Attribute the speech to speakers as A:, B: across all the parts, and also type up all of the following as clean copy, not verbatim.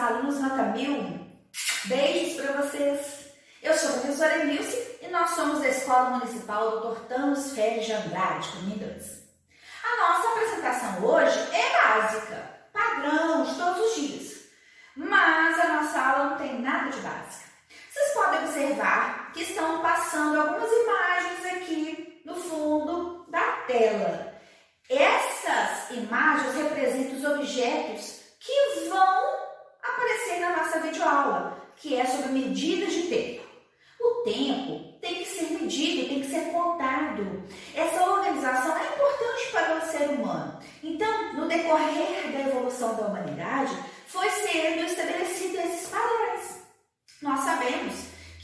A: alunos nota 1000. Beijos para vocês. Eu sou a professora Emilce e nós somos da Escola Municipal Dr. Thanos Ferres de Andrade, Caminho 2. A nossa apresentação hoje é básica, padrão de todos os dias, mas a nossa aula não tem nada de básica. Vocês podem observar que estão passando algumas imagens aqui no fundo da tela. Essas imagens representam os objetos que vão aparecer na nossa videoaula, que é sobre medidas de tempo. O tempo tem que ser medido, tem que ser contado. Essa organização é importante para o ser humano. Então, no decorrer da evolução da humanidade, foi sendo estabelecido esses padrões. Nós sabemos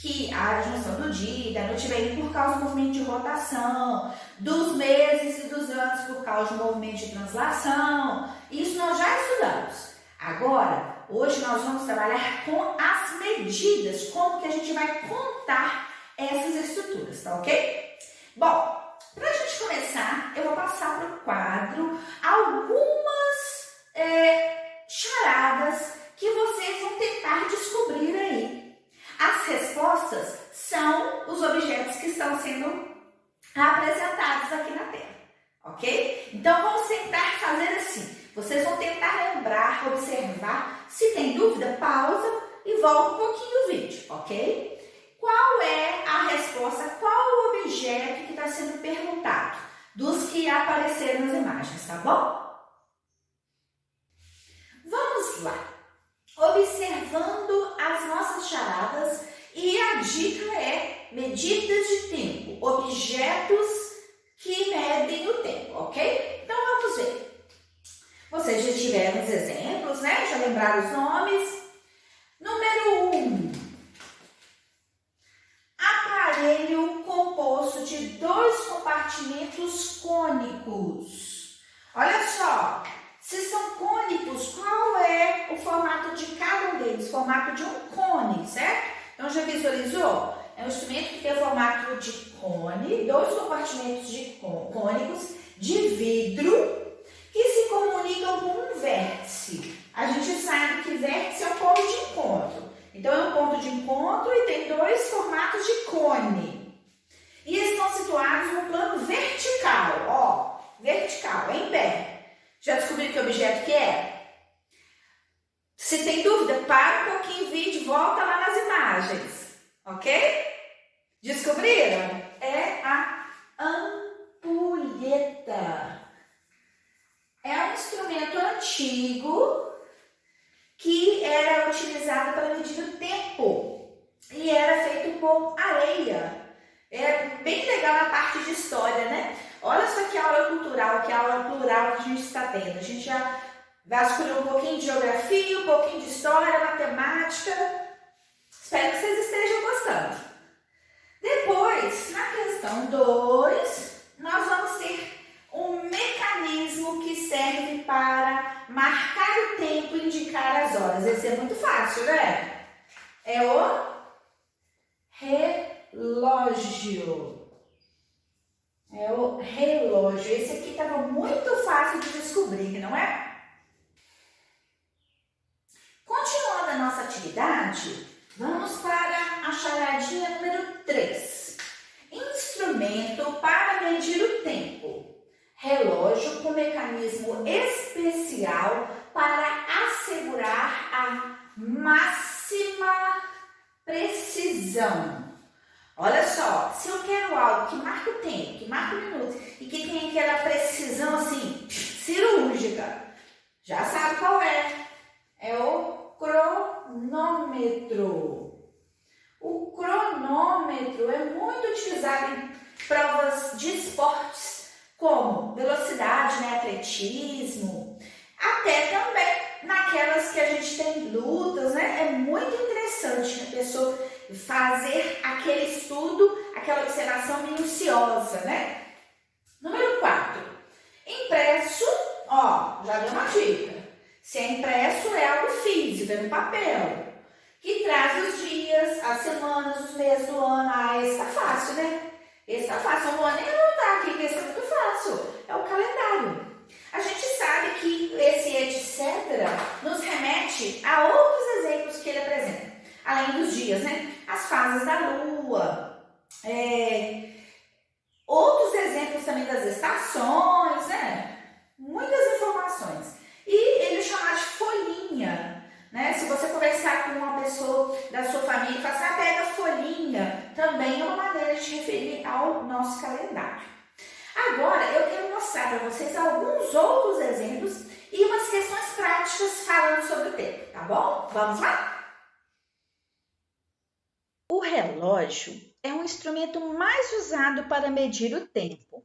A: que a junção do dia e da noite vem por causa do movimento de rotação, dos meses e dos anos por causa do movimento de translação. Isso nós já estudamos. Agora, hoje nós vamos trabalhar com as medidas, como que a gente vai contar essas estruturas, tá ok? Bom, para a gente começar, eu vou passar para o quadro algumas charadas que vocês vão tentar descobrir aí. As respostas são os objetos que estão sendo apresentados aqui na tela, ok? Então, vamos tentar fazer assim. Vocês vão tentar lembrar, observar. Se tem dúvida, pausa e volta um pouquinho o vídeo, ok? Qual é a resposta? Qual o objeto que está sendo perguntado? Dos que apareceram nas imagens, tá bom? Vamos lá. Observando as nossas charadas, e a dica é medidas de tempo, objetos que medem o tempo, ok? Então vamos ver. Vocês já tiveram os exemplos, né? Já lembraram os nomes? Número 1. Aparelho composto de 2 compartimentos cônicos. Olha só, se são cônicos, qual é o formato de cada um deles? Formato de um cone, certo? Então já visualizou? É um instrumento que tem o formato de cone, 2 compartimentos cônicos de vidro, que se comunicam com um vértice. A gente sabe que vértice é um ponto de encontro. Então, é um ponto de encontro e tem 2 formatos de cone. E estão situados no plano vertical, ó, vertical, em pé. Já descobriram que objeto que é? Se tem dúvida, para um pouquinho o vídeo, volta lá nas imagens, ok? Descobriram? É a ampulheta. É um instrumento antigo que era utilizado para medir o tempo e era feito com areia. É bem legal na parte de história, né? Olha só que aula cultural, que aula plural que a gente está tendo. A gente já vasculhou um pouquinho de geografia, um pouquinho de história, matemática. Espero que vocês estejam gostando. Depois, na questão 2, nós vamos ter um mecanismo que serve para marcar o tempo e indicar as horas. Esse é muito fácil, né? É o relógio. É o relógio. Esse aqui estava muito fácil de descobrir, não é? Continuando a nossa atividade, vamos para a charadinha número 3. Instrumento para medir o tempo. Relógio com mecanismo especial para assegurar a máxima precisão. Olha só, se eu quero algo que marca o tempo, que marca o minuto e que tem aquela precisão assim, cirúrgica, já sabe qual é? É o cronômetro. O cronômetro é muito utilizado em provas de esportes, como velocidade, né, atletismo, até também naquelas que a gente tem lutas, né? É muito interessante a pessoa fazer aquele estudo, aquela observação minuciosa, né? Número 4. Impresso, ó, já deu uma dica. Se é impresso, é algo físico, é no papel, que traz os dias, as semanas, os meses do ano. Ah, esse tá fácil, né? Esse tá fácil, eu não vou nem anotar aqui, porque esse é muito fácil. É o calendário. A gente sabe que esse etc. nos remete a outros além dos dias, né? As fases da lua, outros exemplos também das estações, né? Muitas informações. E ele chama de folhinha, né? Se você conversar com uma pessoa da sua família e falar assim, pega a folhinha, também é uma maneira de referir ao nosso calendário. Agora, eu quero mostrar para vocês alguns outros exemplos e umas questões práticas falando sobre o tempo, tá bom? Vamos lá?
B: O relógio é um instrumento mais usado para medir o tempo.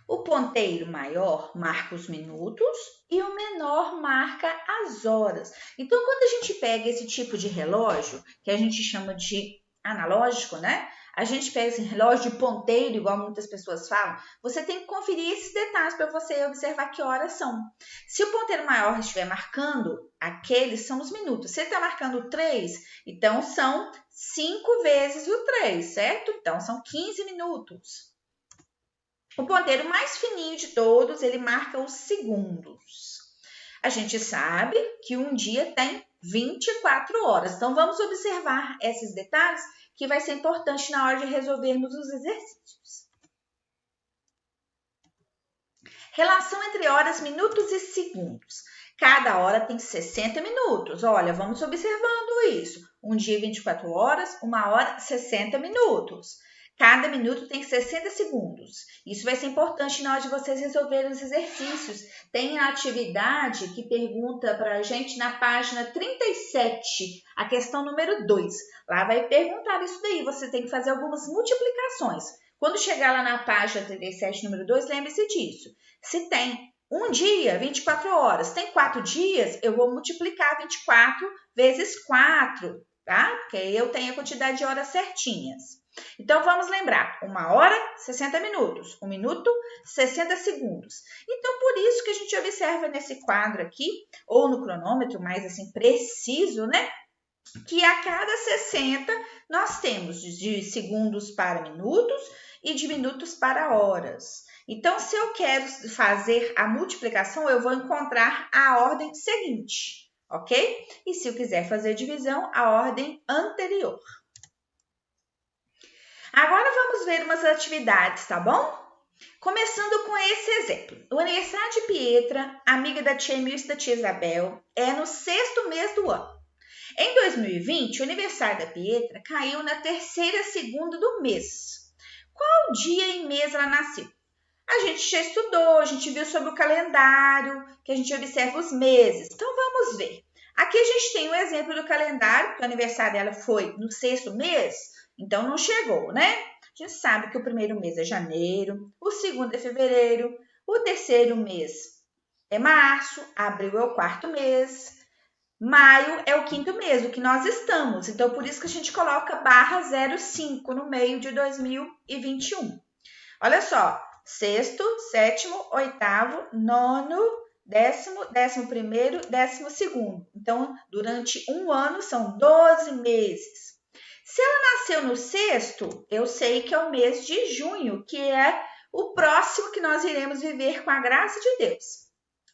B: O ponteiro maior marca os minutos e o menor marca as horas. Então, quando a gente pega esse tipo de relógio, que a gente chama de analógico, né? A gente pega esse relógio de ponteiro, igual muitas pessoas falam, você tem que conferir esses detalhes para você observar que horas são. Se o ponteiro maior estiver marcando, aqueles são os minutos. Se ele está marcando 3, então são 5 vezes o 3, certo? Então, são 15 minutos. O ponteiro mais fininho de todos, ele marca os segundos. A gente sabe que um dia tem 24 horas. Então, vamos observar esses detalhes que vai ser importante na hora de resolvermos os exercícios. Relação entre horas, minutos e segundos. Cada hora tem 60 minutos. Olha, vamos observando isso. Um dia 24 horas, uma hora 60 minutos. Cada minuto tem 60 segundos. Isso vai ser importante na hora de vocês resolverem os exercícios. Tem a atividade que pergunta para a gente na página 37, a questão número 2. Lá vai perguntar isso daí. Você tem que fazer algumas multiplicações. Quando chegar lá na página 37, número 2, lembre-se disso. Se tem um dia, 24 horas, tem 4 dias, eu vou multiplicar 24 vezes 4, tá? Porque aí eu tenho a quantidade de horas certinhas. Então, vamos lembrar, 1 hora, 60 minutos, 1 minuto, 60 segundos. Então, por isso que a gente observa nesse quadro aqui, ou no cronômetro, mais assim, preciso, né? Que a cada 60 nós temos de segundos para minutos e de minutos para horas. Então, se eu quero fazer a multiplicação, eu vou encontrar a ordem seguinte, ok? E se eu quiser fazer divisão, a ordem anterior. Agora vamos ver umas atividades, tá bom? Começando com esse exemplo. O aniversário de Pietra, amiga da tia Emilce e da tia Isabel, é no 6º mês do ano. Em 2020, o aniversário da Pietra caiu na 3ª segunda do mês. Qual dia e mês ela nasceu? A gente já estudou, a gente viu sobre o calendário, que a gente observa os meses. Então, vamos ver. Aqui a gente tem um exemplo do calendário, que o aniversário dela foi no 6º mês, então não chegou, né? A gente sabe que o primeiro mês é janeiro, o segundo é fevereiro, o terceiro mês é março, abril é o 4º mês, maio é o 5º mês, o que nós estamos. Então, por isso que a gente coloca /05 no meio de 2021. Olha só, 6º, 7º, 8º, 9º, 10º, 11º, 12º. Então, durante um ano, são 12 meses. Se ela nasceu no 6º, eu sei que é o mês de junho, que é o próximo que nós iremos viver com a graça de Deus.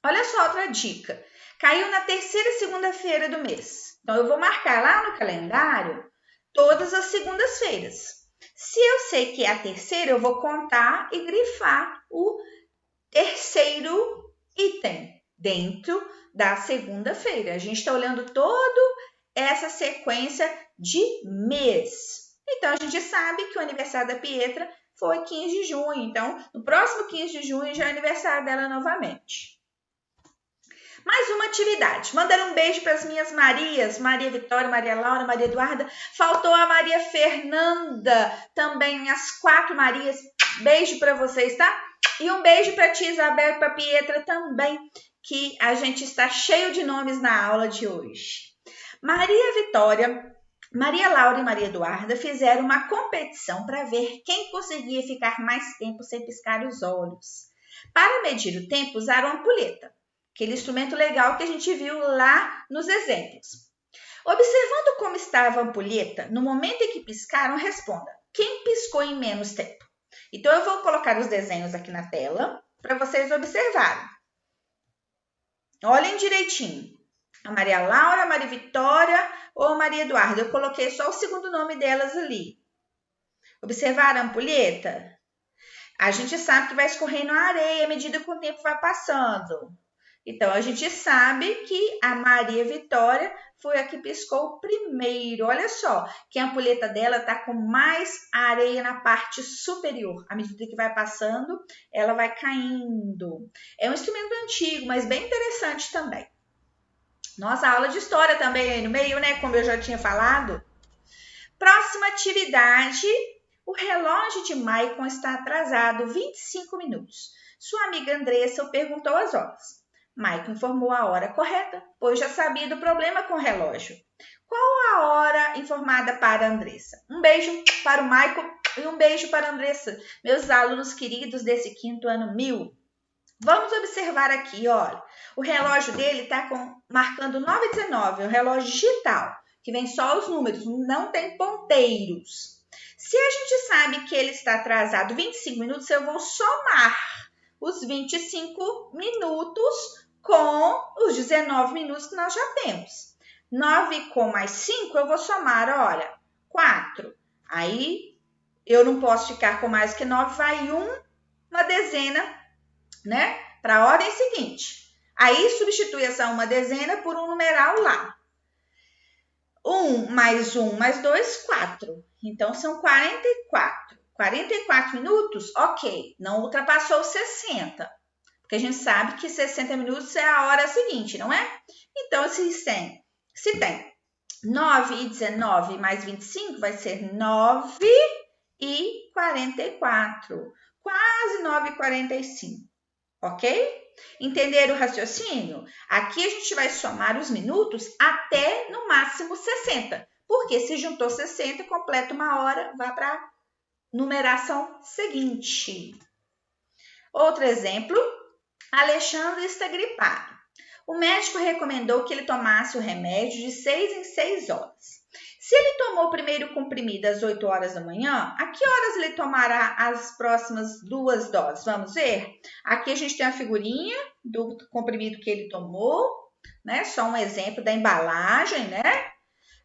B: Olha só outra dica. Caiu na 3ª segunda-feira do mês. Então, eu vou marcar lá no calendário todas as segundas-feiras. Se eu sei que é a 3ª, eu vou contar e grifar o 3º item dentro da segunda-feira. A gente está olhando toda essa sequência de mês. Então, a gente sabe que o aniversário da Pietra foi 15 de junho. Então, no próximo 15 de junho já é aniversário dela novamente. Mais uma atividade. Mandar um beijo para as minhas Marias. Maria Vitória, Maria Laura, Maria Eduarda. Faltou a Maria Fernanda. Também as 4 Marias. Beijo para vocês, tá? E um beijo para a tia Isabel e para a Pietra também, que a gente está cheio de nomes na aula de hoje. Maria Vitória, Maria Laura e Maria Eduarda fizeram uma competição para ver quem conseguia ficar mais tempo sem piscar os olhos. Para medir o tempo, usaram a ampulheta, aquele instrumento legal que a gente viu lá nos exemplos. Observando como estava a ampulheta, no momento em que piscaram, responda: quem piscou em menos tempo? Então, eu vou colocar os desenhos aqui na tela para vocês observarem. Olhem direitinho. A Maria Laura, a Maria Vitória ou a Maria Eduarda? Eu coloquei só o segundo nome delas ali. Observaram a ampulheta? A gente sabe que vai escorrendo a areia à medida que o tempo vai passando. Então, a gente sabe que a Maria Vitória foi a que piscou primeiro. Olha só, que a ampulheta dela está com mais areia na parte superior. À medida que vai passando, ela vai caindo. É um instrumento antigo, mas bem interessante também. Nossa aula de história também aí no meio, né? Como eu já tinha falado. Próxima atividade. O relógio de Maicon está atrasado 25 minutos. Sua amiga Andressa o perguntou as horas. Maicon informou a hora correta, pois já sabia do problema com o relógio. Qual a hora informada para a Andressa? Um beijo para o Maicon e um beijo para a Andressa, meus alunos queridos desse 5º ano 1000. Vamos observar aqui, olha. O relógio dele está marcando 9h19, é um relógio digital, que vem só os números, não tem ponteiros. Se a gente sabe que ele está atrasado 25 minutos, eu vou somar os 25 minutos com os 19 minutos que nós já temos. 9 com mais 5, eu vou somar, olha, 4. Aí, eu não posso ficar com mais que 9, vai uma dezena, né? Para a ordem seguinte. Aí, substitui essa uma dezena por um numeral lá. 1 mais 1 mais 2, 4. Então, são 44. 44 minutos, ok, não ultrapassou 60. Porque a gente sabe que 60 minutos é a hora seguinte, não é? Então, se tem 9 e 19 mais 25, vai ser 9 e 44. Quase 9 e 45, ok? Entenderam o raciocínio? Aqui a gente vai somar os minutos até no máximo 60. Porque se juntou 60, completa uma hora, vai para a numeração seguinte. Outro exemplo. Alexandre está gripado. O médico recomendou que ele tomasse o remédio de 6 em 6 horas. Se ele tomou o primeiro comprimido às 8 horas da manhã, a que horas ele tomará as próximas 2 doses? Vamos ver? Aqui a gente tem a figurinha do comprimido que ele tomou, né? Só um exemplo da embalagem, né?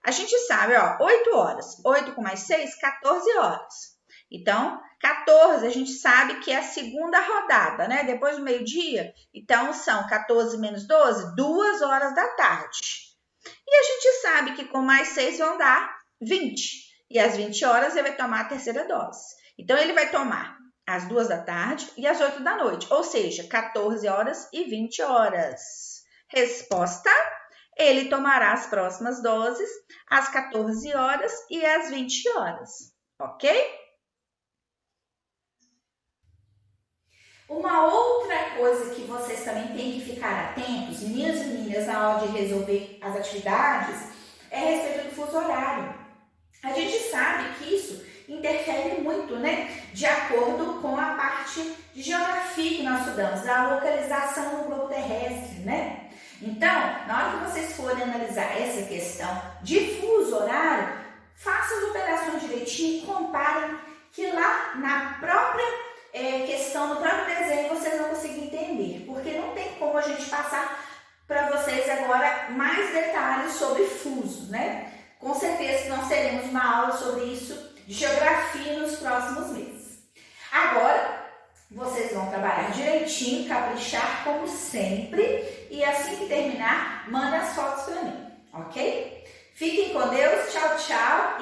B: A gente sabe, ó, 8 horas. 8 com mais 6, 14 horas. Então, 14 a gente sabe que é a segunda rodada, né? Depois do meio-dia. Então, são 14 menos 12, 2 horas da tarde. E a gente sabe que com mais 6 vão dar 20. E às 20 horas ele vai tomar a terceira dose. Então, ele vai tomar às 2 da tarde e às 8 da noite. Ou seja, 14 horas e 20 horas. Resposta: ele tomará as próximas doses às 14 horas e às 20 horas. Ok?
A: Uma outra coisa que vocês também têm que ficar atentos, meninos e meninas, na hora de resolver as atividades, é a respeito do fuso horário. A gente sabe que isso interfere muito, né? De acordo com a parte de geografia que nós estudamos, da localização no globo terrestre, né? Então, na hora que vocês forem analisar essa questão de fuso horário, façam as operações direitinho e comparem que lá na própria questão, no próprio desenho, vocês vão conseguir entender, porque não tem como a gente passar para vocês agora mais detalhes sobre fusos, né? Com certeza nós teremos uma aula sobre isso de geografia nos próximos meses. Agora, vocês vão trabalhar direitinho, caprichar como sempre, e assim que terminar, manda as fotos para mim, ok? Fiquem com Deus, tchau, tchau.